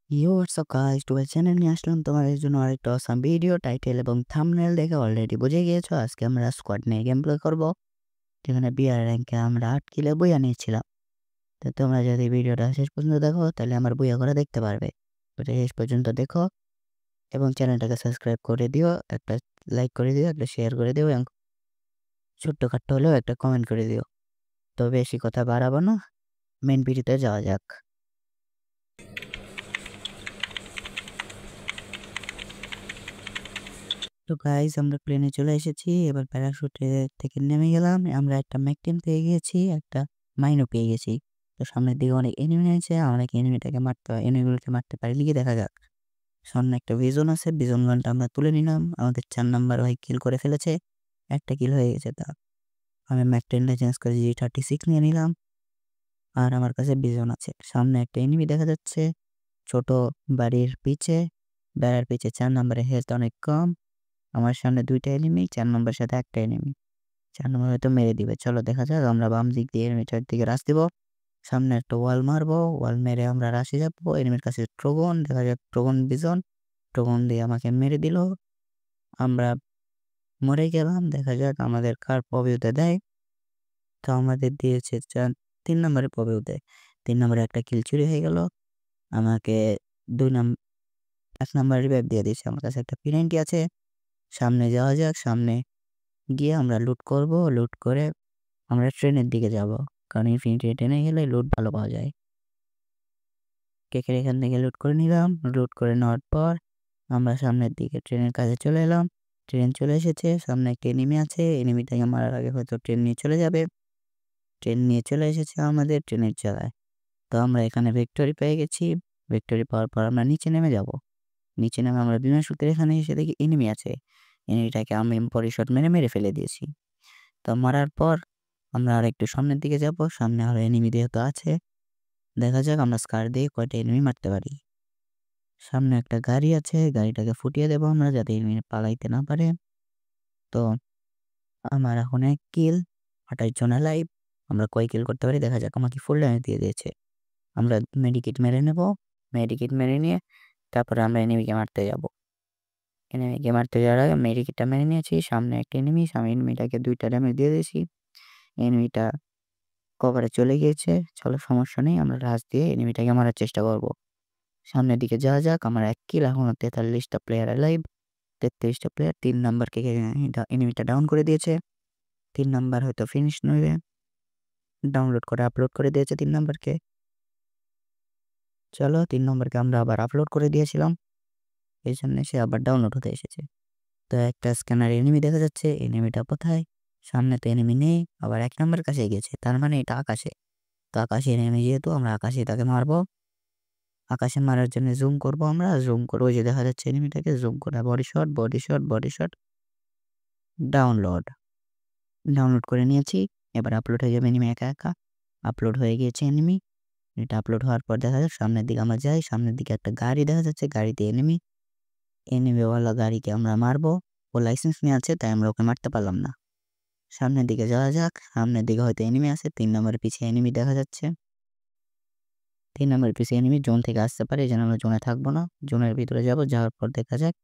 You what's up guys, to my channel নিয়ে আসলাম তোমাদের জন্য আরেকটা অসাম ভিডিও। টাইটেল এবং থাম্বনেল দেখে অলরেডি বুঝে গিয়েছো আজকে আমরা স্কোয়াড নিয়ে গেম প্লে করবো, যেখানে বিআর র্যাঙ্কে আমরা 8 কিলে বইয়া নিয়েছিলাম। তো তোমরা যদি ভিডিওটা শেষ পর্যন্ত দেখো তাহলে আমার বইয়া করে দেখতে পারবে। ওটা শেষ পর্যন্ত দেখো এবং চ্যানেলটাকে সাবস্ক্রাইব করে দিও, একটা লাইক করে দিও, একটা শেয়ার করে দিও এবং ছোট্টখাট্টো হলেও একটা কমেন্ট করে দিও। তো বেশি কথা বাড়াবো না, মেন ভিডিওতে যাওয়া যাক। তো গাইস, আমরা প্লেনে চলে এসেছি। এবার প্যারাশুটে থেকে নেমে গেলাম। আমরা একটা ম্যাকটেন পেয়ে গেছি, একটা মাইনও পেয়ে গেছি। তো সামনের দিকে অনেক এনিমি আছে, অনেক এনিমিটাকে মারতে হয়, এনিমিগুলোকে মারতে পারি লিখে দেখা যাক। সামনে একটা বিজন আছে, বিজন গানটা আমরা তুলে নিলাম। আমাদের 4 নাম্বার ভাই কিল করে ফেলেছে, একটা কিল হয়ে গেছে তার। আমি ম্যাকটেনটা চেঞ্জ করে G36 নিয়ে নিলাম। আর আমার কাছে বিজন আছে। সামনে একটা এনিমি দেখা যাচ্ছে ছোট বাড়ির পিছে, বেড়ার পিছে। 4 নাম্বারের হেলথ অনেক কম। আমার সামনে 2টা এনিমি, 4 নম্বরের সাথে একটা এনিমি। 4 নম্বর হয়তো মেরে দিবে। চলো দেখা যাক। আমরা বাম দিক দিয়ে এনিমিটার দিকে রাশ দিব। সামনে একটা ওয়াল মারবো, ওয়াল মেরে আমরা রাশে যাবো। এনিমির কাছে ট্রোগন, দেখা যাক ট্রোগন বিজন। ট্রোগন দিয়ে আমাকে মেরে দিল, আমরা মরে গেলাম। দেখা যাক আমাদের কার পবিউতে দেয়। তো আমাদের দিয়েছে 3 নম্বরে পবিউতে। 3 নম্বরে একটা কিল চুরি হয়ে গেল। আমাকে 1 নাম্বার রিভাইভ দিয়ে দিয়েছে। আমার কাছে একটা P90 আছে। সামনে যাওয়া যাক। সামনে গিয়ে আমরা লুট করব। লুট করে আমরা ট্রেনের দিকে যাব, কারণ ইনফিনিটি ট্রেনে গেলে লুট ভালো পাওয়া যায়। কেকের এখান থেকে লুট করে নিলাম। লুট করে নেওয়ার পর আমরা সামনের দিকে ট্রেনের কাছে চলে এলাম। ট্রেন চলে এসেছে। সামনে একটা এনিমি আছে, এনিমিটাকে মারার আগে হয়তো ট্রেন নিয়ে চলে যাবে। ট্রেন নিয়ে চলে এসেছে আমাদের ট্রেনের জায়গায়। তো আমরা এখানে ভিক্টোরি পেয়ে গেছি। ভিক্টোরি পাওয়ার পর আমরা নিচে নেমে যাব। নিচে নেমে আমরা বিমান সূত্রে এখানে এসে দেখি এনিমি আছে। এনিমিটাকে আমি পরিশট মেরে মেরে ফেলে দিয়েছি। তো মারার পর আমরা আরেকটু সামনের দিকে যাব। সামনে আরো এনিমি যেহেতু আছে, দেখা যাক আমরা স্কার দিয়ে কয়টা এনিমি মারতে পারি। সামনে একটা গাড়ি আছে, গাড়িটাকে ফুটিয়ে দেবো আমরা যাতে এনিমি পালাইতে না পারে। তো আমার এখন 1 কিল, 28 জন লাইভ। আমরা কয় কিল করতে পারি দেখা যাক। আমাকে ফুল ড্যামেজ দিয়ে দিয়েছে। আমরা মেডিকিট মেরে নেব। মেডিকিট মেরে নিয়ে তারপরে আমরা এনিমিকে মারতে যাব। এনিমিকে মারতে যাওয়ার আগে মেডিকিটটা মেরে নিয়েছি। সামনে একটা এনিমি, সামনে এনিমিটাকে 2টা ড্যামেজ দিয়ে দিয়েছি। এনিমিটা কভারে চলে গিয়েছে। চলো সমস্যা নেই, আমরা রাশ দিয়ে এনিমিটাকে মারার চেষ্টা করব। সামনের দিকে যাওয়া যাক। আমার 1 কিল, এখনো 43টা প্লেয়ার লাইভ। 33টা প্লেয়ার। 3 নাম্বারকে এনিমিটা ডাউন করে দিয়েছে। 3 নাম্বার হয়তো ফিনিশ নইবে। ডাউনলোড করে আপলোড করে দিয়েছে 3 নাম্বারকে। চলো 3 নম্বরকে আমরা আবার আপলোড করে দিয়েছিলাম, এই জন্য সে আবার ডাউনলোড হতে এসেছে। তো একটা স্ক্যানার এনিমি দেখা যাচ্ছে। এনিমিটা কোথায়? সামনে তো এনিমি নেই, আবার 1 নাম্বার কাছে গেছে, তার মানে এটা আকাশে। তো আকাশে এনিমি যেহেতু, আমরা আকাশে তাকে মারবো। আকাশে মারার জন্য জুম করব। আমরা জুম করে ওই যে দেখা যাচ্ছে এনিমিটাকে জুম করে body shot, body shot, body shot. Download download করে নিয়েছি। এবার আপলোড হয়ে যাবে এনিমি একা একা। আপলোড হয়ে গিয়েছে এনিমি। এটা আপলোড হওয়ার পর দেখা যাক সামনের দিকে আমরা যাই। সামনের দিকে একটা গাড়ি দেখা যাচ্ছে, গাড়িতে এনিমি। এনিমিওয়ালা গাড়িকে আমরা মারবো। ও লাইসেন্স নিয়ে আছে, তাই আমরা ওকে মারতে পারলাম না। সামনের দিকে যাওয়া যাক। সামনের দিকে হয়তো এনিমি আছে। 3 নম্বরের পিছিয়ে এনিমি দেখা যাচ্ছে। 3 নম্বরের পিছিয়ে এনিমি জোন থেকে আসতে পারে, এই জন্য আমরা জোনে থাকবো না। জোনের ভিতরে যাব। যাওয়ার পর দেখা যাক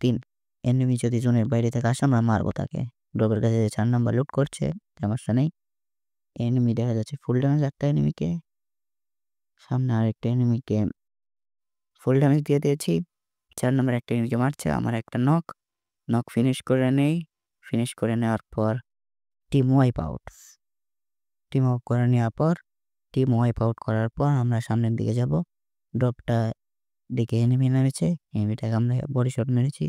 3 এনিমি যদি জোনের বাইরে থেকে আসে আমরা মারবো তাকে। ড্রপের কাছে 4 নাম্বার লুট করছে, সমস্যা নেই। এনিমি দেখা যাচ্ছে ফুল ড্যামেজ একটা এনিমিকে। সামনে আরেকটা এনিমিকে ফুল ড্যামেজ দিয়ে দিয়েছি। 4 নম্বর একটা এনিমিকে মারছে। আমার একটা নক। নক ফিনিশ করে নেই। ফিনিশ করে নেওয়ার পর team wipe out. Team wipe করে নেওয়ার পর টিম ওয়াইপ আউট করার পর আমরা সামনের দিকে যাব। ড্রপটা দিকে এনিমি নেমেছে। এনিমিটাকে আমরা বডি শট মেরেছি।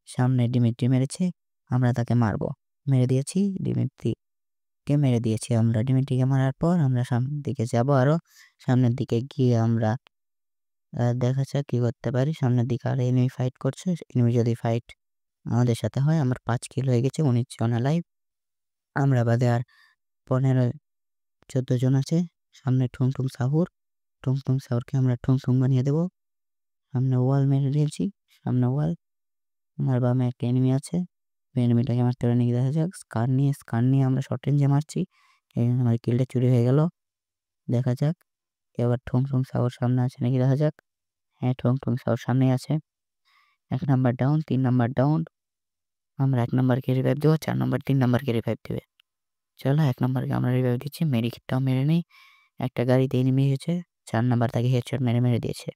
সামনে ডিমিট্রি মেরেছে, আমরা তাকে মারবো। মেরে দিয়েছি ডিমিট্রিকে, মেরে দিয়েছি আমরা। ডিমিট্রিকে মারার পর আমরা সামনের দিকে যাব। আরো সামনের দিকে গিয়ে আমরা দেখা যাক কি করতে পারি। সামনের দিকে আর এনিমি ফাইট করছে। এনিমি যদি ফাইট আমাদের সাথে হয়, আমার 5 কিল হয়ে গেছে, 19 জন লাইভ। আমরা বাদে আর 15-14 জন আছে। সামনে ঠুংঠুং সাহুর। ঠুংঠুং সাহুরকে আমরা ঠুংঠুং বানিয়ে দেবো। সামনে ওয়াল মেরে দিয়েছি। সামনে ওয়াল। আমার বামে একটা এনিমি আছে। এনিমিটাকে মারতে পারে নাকি দেখা যাক। স্কার নিয়ে আমরা শর্ট রেঞ্জে মারছি, এই জন্য আমার কিলটা চুরি হয়ে গেল। দেখা যাক এবার ঠুংঠুং সাহুর সামনে আছে নাকি দেখা যাক। হ্যাঁ, ঠং ঠং সাউর সামনেই আছে। ১ নাম্বার ডাউন, ৩ নাম্বার ডাউন। আমরা ১ নাম্বারকে রিভাইভ দেবো, ৪ নাম্বার ৩ নাম্বারকে রিভাইভ দিবে। চলো ১ নাম্বারকে আমরা রিভাইভ দিচ্ছি। মেডিকেটটাও মেরে নেই। একটা গাড়িতে এনিমি এসেছে। ৪ নাম্বার তাকে হেডশট মেরে দিয়েছে।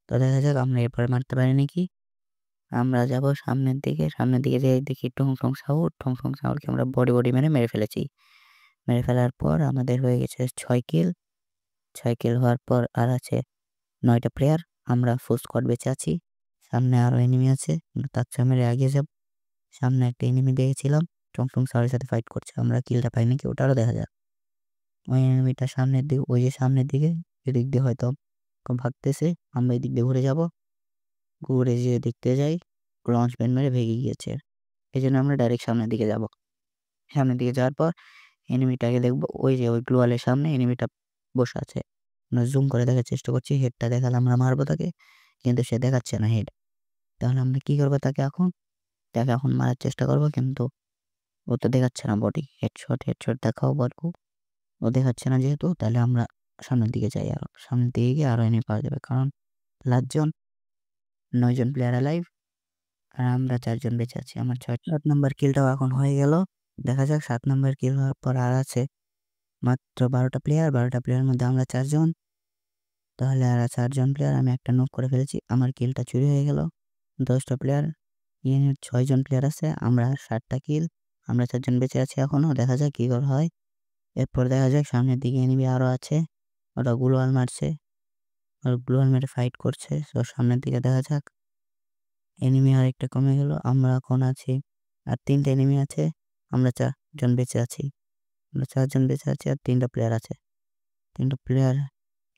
তো দেখা যাক আমরা এরপরে মারতে পারি নাকি। আমরা যাবো সামনের দিকে। সামনের দিকে যেয়ে দেখি ঠং ঠং সাউর। ঠং ঠং সাউরকে আমরা বডি মেরে ফেলেছি। মেরে ফেলার পর আমাদের হয়ে গেছে ৬ কিল। ৬ কিল হওয়ার পর আর আছে ৯ টা প্লেয়ার। আমরা ফুল স্কোয়াড বেঁচে আছি। সামনে আরো এনিমি আছে। তার চেয়ে মেরে এগিয়ে যাব। সামনে একটা এনিমি দেখেছিলাম। ঠং ঠং সাউরের সাথে ফাইট করছে। আমরা কিলটা পাই নাকি ওটা আরো দেখা যাক। ওই এনিমিটা সামনের দিকে, ওই যে সামনের দিকে, এদিক দিয়ে হয়তো ভাগতেছে। আমরা এদিক দিয়ে ঘুরে যাব। ঘুরে যেয়ে দেখতে যাই লঞ্চ প্যাড মেরে ভেগে গিয়েছে। এজন্য আমরা ডাইরেক্ট সামনের দিকে যাব। সামনের দিকে যাওয়ার পর এনিমিটাকে দেখবো। ওই যে ওই গ্লু ওয়ালের সামনে এনিমিটা বসে আছে। আমরা জুম করে দেখার চেষ্টা করছি। হেডটা দেখালে আমরা মারবো তাকে, কিন্তু সে দেখাচ্ছে না হেড। তাহলে আমরা কি করবো তাকে এখন মারার চেষ্টা করবো, কিন্তু ও তো দেখাচ্ছে না বডি। হেডশট দেখাও বটকু। ও দেখাচ্ছে না যেহেতু, তাহলে আমরা সামনের দিকে যাই। আরো সামনের দিকে গিয়ে আরো এনিমি পাওয়া যাবে, কারণ লাস্ট জন ৯ জন প্লেয়ার অ্যালাইভ আর আমরা ৪ জন বেঁচে আছি। আমার ৭ নাম্বার কিলটাও এখন হয়ে গেল। দেখা যাক ৭ নাম্বার কিল হওয়ার পর আর আছে মাত্র ১২টা প্লেয়ার। ১২টা প্লেয়ারের মধ্যে আমরা ৪ জন। তাহলে আর ৪ জন প্লেয়ার। আমি একটা নক করে ফেলেছি। আমার কিলটা চুরি হয়ে গেল। ১০টা প্লেয়ার, ৬ জন প্লেয়ার আছে। আমরা ৭টা কিল। আমরা ৪ জন বেঁচে আছি এখনো। দেখা যাক কি করে হয়। এরপর দেখা যাক সামনের দিকে এনিমি আরো আছে। ওরা গ্লোয়াল মারছে। আর গ্লোয়াল মেরে ফাইট করছে। তো সামনের দিকে দেখা যাক। এনিমি আরেকটা কমে গেল। আমরা এখন আছি আর ৩টা এনিমি আছে। আমরা ৪ জন বেঁচে আছি। আমরা ৪ জন বেঁচে আছি আর ৩টা প্লেয়ার আছে। ৩টা প্লেয়ার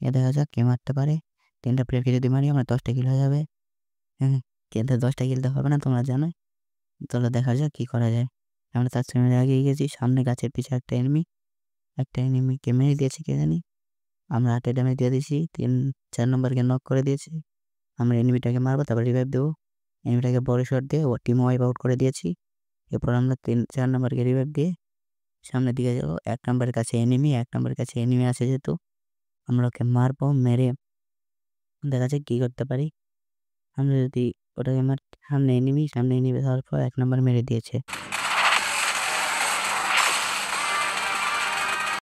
দেখা যাক কে মারতে পারে। ৩টা প্লেয়ারকে যদি মারি আমরা ১০টা কিল হয়ে যাবে। হ্যাঁ, কিন্তু 10টা কিল তো হবে না, তোমরা জানোই। চলো দেখা যাক কি করা যায়। আমরা ৪ সেকেন্ড এগিয়ে গেছি। সামনে গাছের পিছে একটা এনিমিকে মেরে দিয়েছি কে জানি। আমরা ৮ ড্যামেজ দিয়ে দিয়েছি। ৪ নম্বরকে নক করে দিয়েছি। আমরা এনিমিটাকে মারবো, তারপর রিভাইভ দেবো। এনিমিটাকে বড় শট দিয়ে ও টিম ওয়াইপ আউট করে দিয়েছি। এরপর আমরা ৪ নম্বরকে রিভাইভ দিয়ে সামনের দিকে যাবো। ১ নম্বরের কাছে এনিমি আছে যেহেতু আমরা ওকে মারবো। মেরে দেখা যাক কি করতে পারি। আমরা যদি ওটাকে সামনে এনিমি হওয়ার পর ১ নম্বর মেরে দিয়েছে।